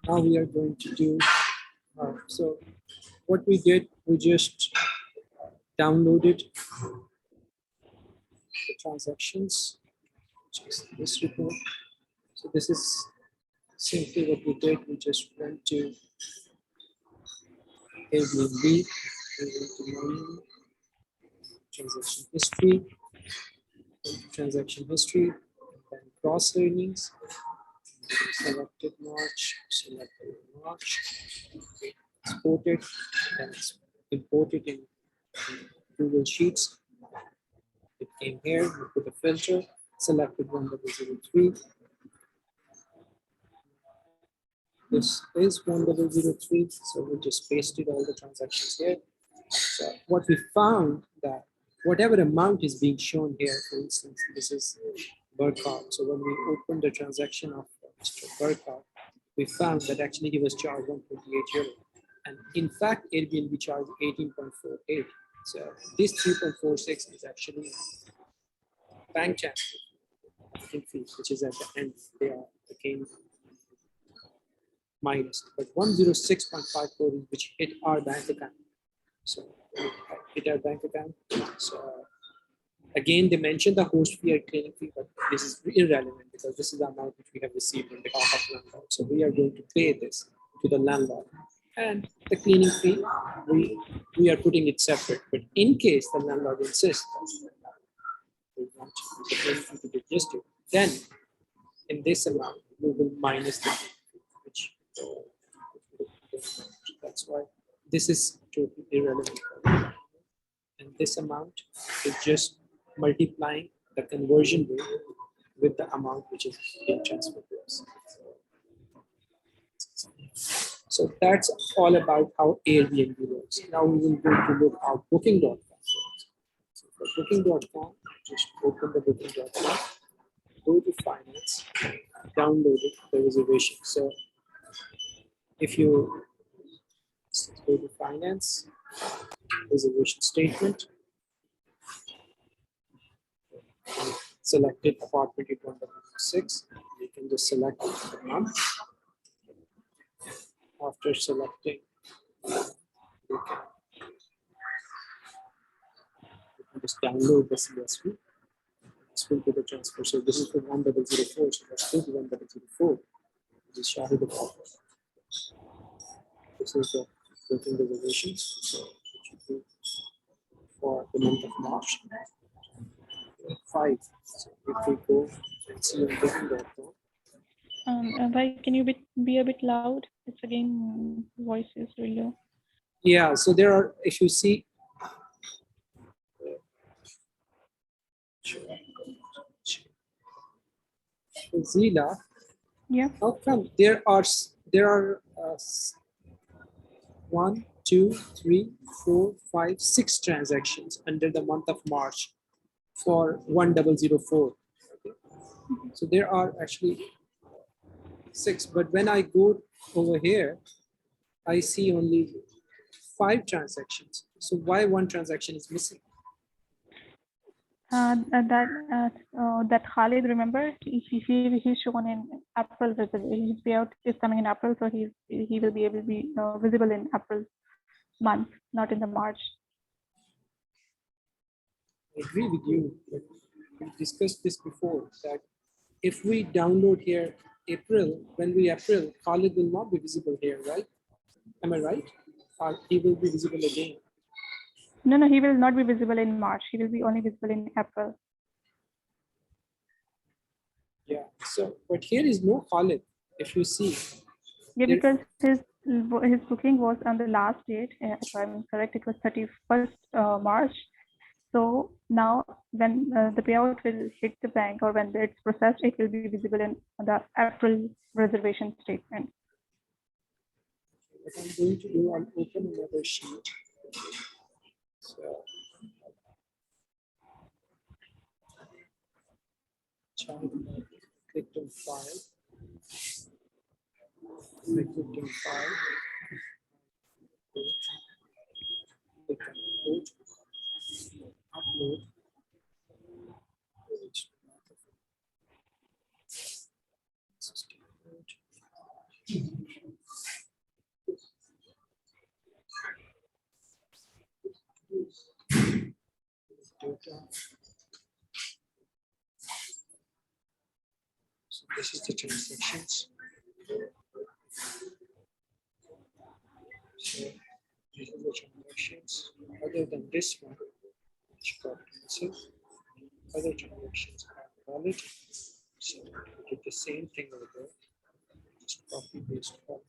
Now we are going to do, so what we did, we just downloaded the transactions, which is this report. So this is simply what we did. We just went to airbnb, we went to menu, transaction history, went to transaction history, and then cross earnings, selected March, exported, then imported in Google Sheets. It came here, we put a filter, selected 1003. This is 1003, so we just pasted all the transactions here. So what we found that whatever amount is being shown here, for instance, this is Burkhardt. So when we opened the transaction of Mr. Burkhardt, we found that actually he was charged 128 euro. And in fact, Airbnb charged 18.48. So this 3.46 is actually bank transfer fee, which is at the end. They are again minus, but 106.54 is which hit our bank account. So hit our bank account. So again, they mentioned the host fee or cleaning fee, but this is irrelevant because this is the amount which we have received on behalf of landlord. So we are going to pay this to the landlord. And the cleaning fee, we are putting it separate. But in case the landlord insists that we want the cleaning fee to be adjusted, then in this amount, we will minus the fee, which that's why this is totally irrelevant. And this amount is just multiplying the conversion rate with the amount which is being transferred to us. So that's all about how Airbnb works. Now we will go to look how booking.com works. So for booking.com, just open the booking.com, go to finance, download it, the reservation. So if you go to finance, reservation statement, selected apartment 8166, you can just select the month. After selecting, you can just download the CSV. This will be the transfer. So this is for 1004. So let's go to 1004. Just show the apartment. This is the booking reservations. So it should be for the month of March. 5. So if we go and see on booking.com. Bhai, can you be a bit loud? It's again, voice is really low. Yeah, so there are, if you see, Zila, yeah. How come there are 1, 2, 3, 4, 5, 6 transactions under the month of March for 1004. Okay. So there are actually 6, but when I go over here, I see only 5 transactions. So why one transaction is missing? That Khalid, remember, he's shown in April. His payout is coming in April, so he will be able to be visible in April month, not in the March. I agree with you, but we discussed this before that if we download here April, when we April, Khalid will not be visible here, right? Am I right? Or he will be visible again. No, he will not be visible in March. He will be only visible in April. Yeah. So, but here is no Khalid. If you see. Yeah, because his booking was on the last date. If I'm correct, it was 31st March. So now, when the payout will hit the bank or when it's processed, it will be visible in the April reservation statement. What I'm going to do, I'll open another sheet. So, clicked on file. I clicked on file. Click on upload. Upload. data. So this is the transactions. So these are the transactions. Other than this one, which got cancelled, other transactions are valid. So we did the same thing over there. Just copy paste all.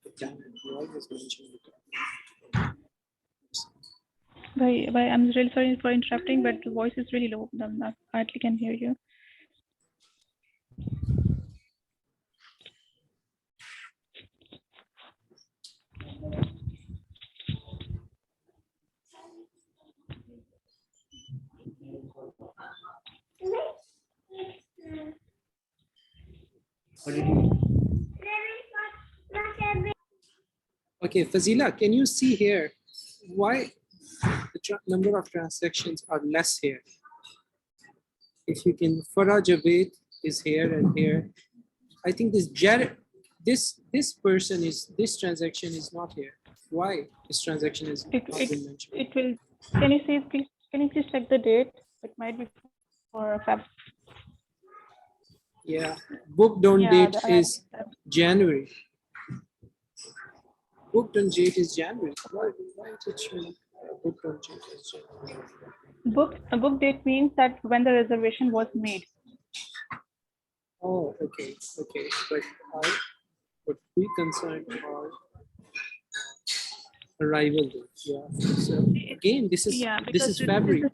The time, you always mention the time. I'm really sorry for interrupting, but the voice is really low. I hardly can hear you. What did you? Okay, Fazila, can you see here why the number of transactions are less here? If you can, Farah Javed is here and here. I think this Jared, this person is, this transaction is not here. Why this transaction is not been mentioned? It will. Can you see? Please, can you please check the date? It might be for Feb. Yeah, booked on date is January. Booked on date is January. Why is it showing booked on date is January? A book date means that when the reservation was made. Oh, okay, okay. But we concerned about arrival date. Yeah. So again, this is February. This is the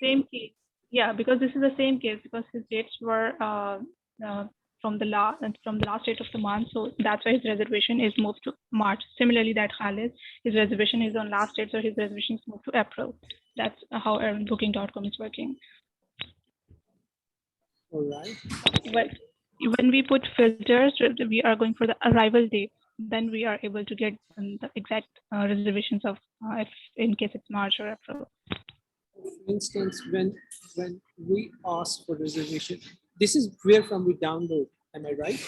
same case. Yeah, because this is the same case because his dates were from the last date of the month, so that's why his reservation is moved to March. Similarly, that Khalid, his reservation is on last date, so his reservation is moved to April. That's how Booking.com is working. All right. But when we put filters, we are going for the arrival date. Then we are able to get the exact reservations of if in case it's March or April. For instance, when we ask for reservation, this is where from we download. Am I right?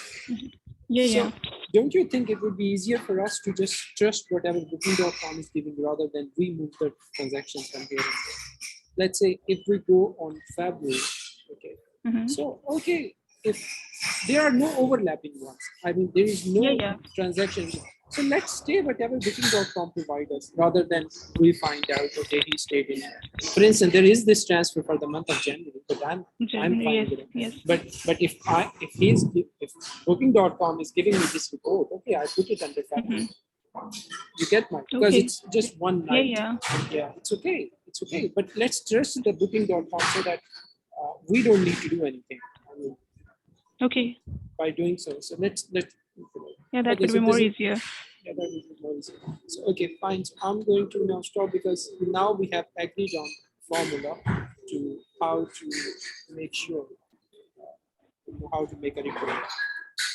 Yeah, so yeah. Don't you think it would be easier for us to just trust whatever Booking.com is giving rather than we move the transactions from here and there? Let's say if we go on February, okay. So okay, if there are no overlapping ones, I mean there is no transaction. So let's stay whatever Booking.com provide us rather than we find out okay he stayed in. For instance, there is this transfer for the month of January, but I'm fine with it. Yes. But if Booking.com is giving me this report, okay, I put it under February. You get my, because it's just one night. Yeah, it's okay. It's okay. But let's trust the Booking.com so that we don't need to do anything. I mean, okay. By doing so. So let's yeah, that would be more easier. Yeah, that would be more easier. So okay, fine. So I'm going to now stop because now we have agreed on formula to how to make sure how to make a report.